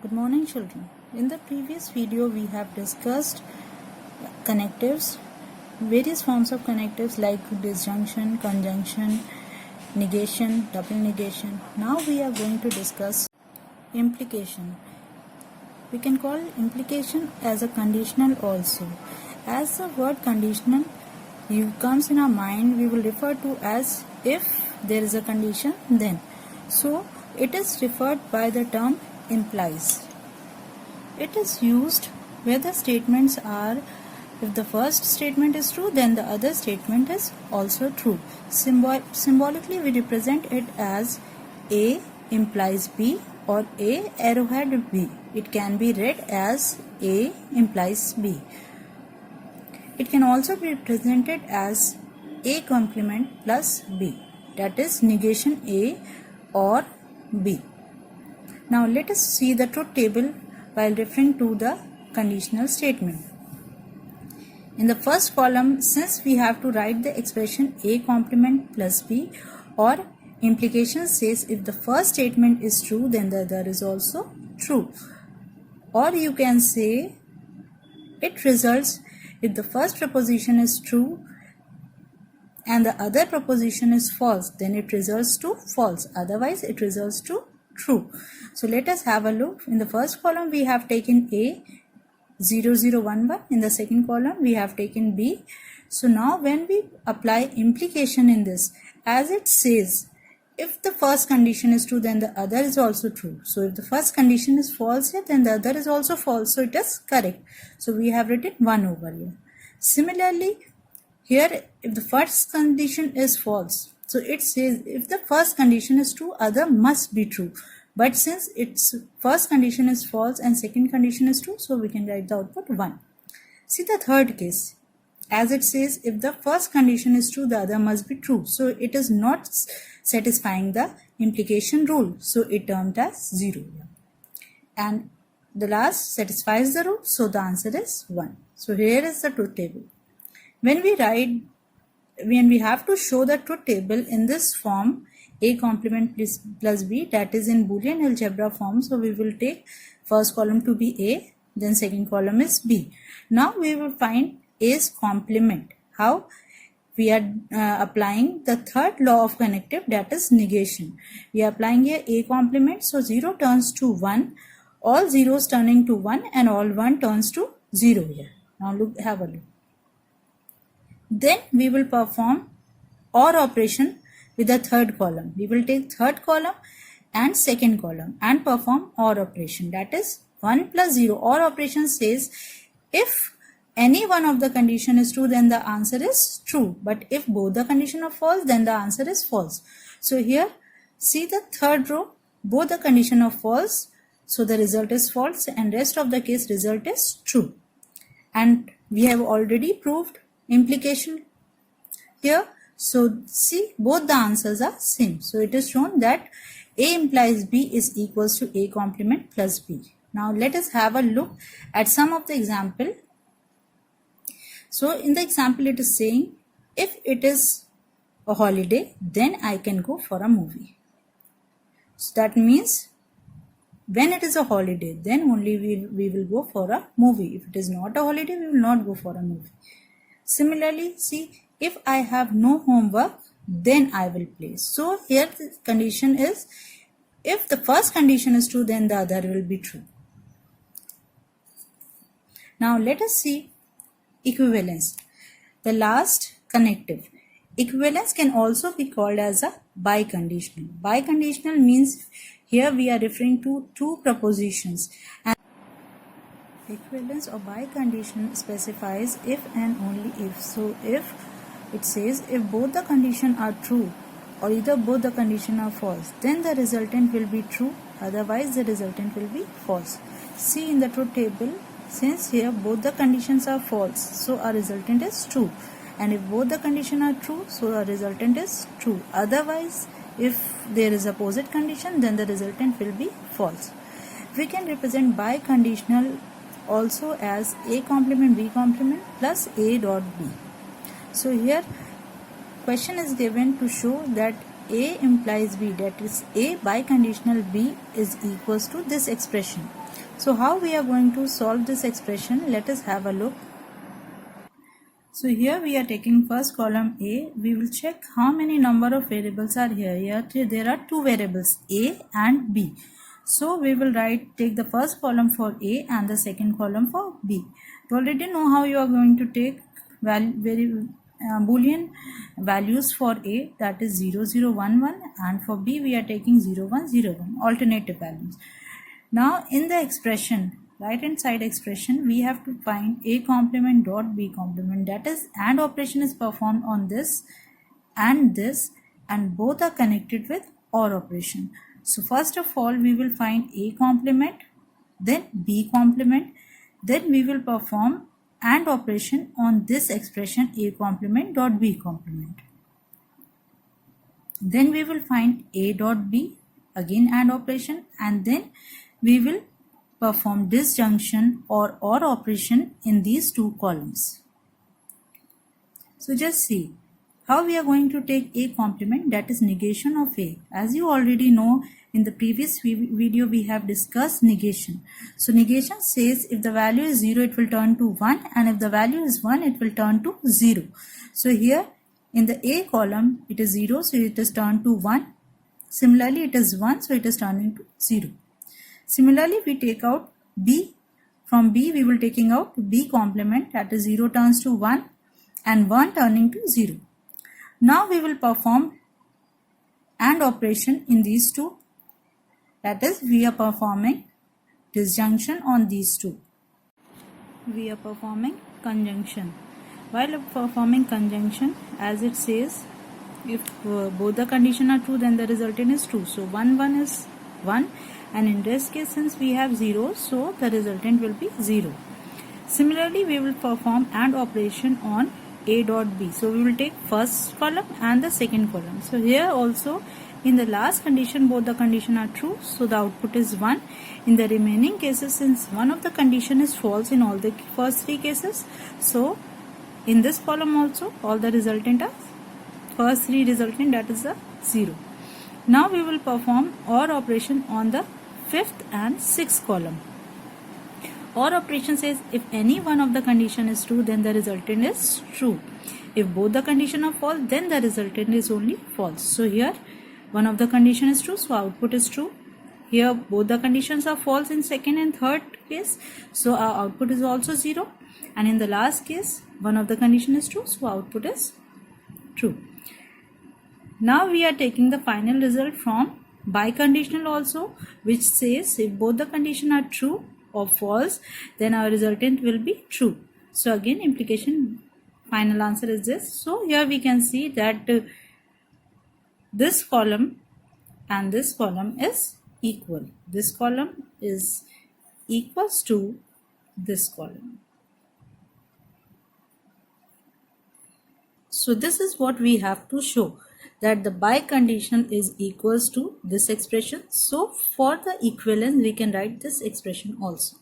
Good morning, children. In the previous video, we have discussed connectives, various forms of connectives like disjunction, conjunction, negation, double negation. Now we are going to discuss implication. We can call implication as a conditional also. As the word conditional comes in our mind, we will refer to as if there is a condition then. So it is referred by the term implies. It is used where the statements are, if the first statement is true, then the other statement is also true. Symbolically, we represent it as A implies B or A arrowhead B. It can be read as A implies B. It can also be represented as A complement plus B, that is negation A or B. Now let us see the truth table while referring to the conditional statement. In the first column, since we have to write the expression A complement plus B, or implication says if the first statement is true, then the other is also true. Or you can say it results if the first proposition is true and the other proposition is false, then it results to false. Otherwise, it results to true. So let us have a look. In the first column, we have taken A 0 0 1 1. In the second column, we have taken B. So now when we apply implication in this, as it says, if the first condition is true, then the other is also true. So if the first condition is false here, then the other is also false. So it is correct. So we have written 1 over here. Similarly, here if the first condition is false, so it says if the first condition is true, other must be true. But since its first condition is false and second condition is true, so we can write the output 1. See the third case. As it says, if the first condition is true, the other must be true. So it is not satisfying the implication rule. So it termed as 0. And the last satisfies the rule. So the answer is 1. So here is the truth table. When we have to show the truth table in this form, A complement plus B, that is in Boolean algebra form. So we will take first column to be A, then second column is B. Now we will find A's complement. How? We are applying the third law of connective, that is negation. We are applying here A complement. So 0 turns to 1, all zeros turning to 1 and all 1 turns to 0 here. Now look, have a look. Then we will perform OR operation with the third column. We will take third column and second column and perform OR operation. That is 1 plus 0. OR operation says if any one of the condition is true, then the answer is true. But if both the condition are false, then the answer is false. So here, see the third row, both the condition are false. So the result is false and rest of the case result is true. And we have already proved implication here. So see, both the answers are same. So it is shown that A implies B is equals to A complement plus B. Now let us have a look at some of the example. So in the example it is saying, if it is a holiday, then I can go for a movie. So that means when it is a holiday, then only we will go for a movie. If it is not a holiday, we will not go for a movie. Similarly, see, if I have no homework, then I will play. So here the condition is, if the first condition is true, then the other will be true. Now let us see equivalence. The last connective. Equivalence can also be called as a biconditional. Biconditional means here we are referring to two propositions. And equivalence or biconditional specifies if and only if. So if it says if both the conditions are true or either both the conditions are false, then the resultant will be true, otherwise the resultant will be false. See in the truth table, since here both the conditions are false, so our resultant is true. And if both the conditions are true, so our resultant is true. Otherwise, if there is opposite condition, then the resultant will be false. We can represent biconditional also as A complement B complement plus A dot B. So here question is given to show that A implies B, that is A biconditional B is equals to this expression. So how we are going to solve this expression? Let us have a look. So here we are taking first column A. We will check how many number of variables are here. Here there are two variables, A and B. So we will take the first column for A and the second column for B. You already know how you are going to take Boolean values for A, that is 0, 0, 1, 1, and for B we are taking 0, 1, 0, 1, alternative values. Now in the expression, right hand side expression, we have to find A complement dot B complement, that is AND operation is performed on this, and both are connected with OR operation. So first of all we will find A complement, then B complement, then we will perform AND operation on this expression A complement dot B complement. Then we will find A dot B, again AND operation, and then we will perform disjunction or OR operation in these two columns. So just see how we are going to take A complement, that is negation of A. As you already know, in the previous video we have discussed negation. So negation says if the value is 0 it will turn to 1, and if the value is 1 it will turn to 0. So here in the A column it is 0, so it is turned to 1. Similarly it is 1, so it is turning to 0. Similarly we take out B. From B we will taking out B complement, that is 0 turns to 1 and 1 turning to 0. Now we will perform AND operation in these two, that is we are performing disjunction on these two. We are performing conjunction. While performing conjunction, as it says, if both the condition are true then the resultant is true. So 1, 1 is 1, and in this case since we have 0, so the resultant will be 0. Similarly we will perform AND operation on A dot B. So we will take first column and the second column. So here also in the last condition both the condition are true, so the output is 1. In the remaining cases, since one of the condition is false in all the first three cases, so in this column also all the resultant are first three resultant, that is the 0. Now we will perform OR operation on the fifth and sixth column. OR operation says if any one of the condition is true then the resultant is true. If both the condition are false then the resultant is only false. So here one of the condition is true, so output is true. Here both the conditions are false in second and third case, so our output is also 0. And in the last case one of the condition is true, so output is true. Now we are taking the final result from biconditional also, which says if both the condition are true or false then our resultant will be true. So again implication final answer is this. So here we can see that this column and this column is equal. This column is equals to this column. So this is what we have to show, that the biconditional is equals to this expression. So for the equivalence we can write this expression also.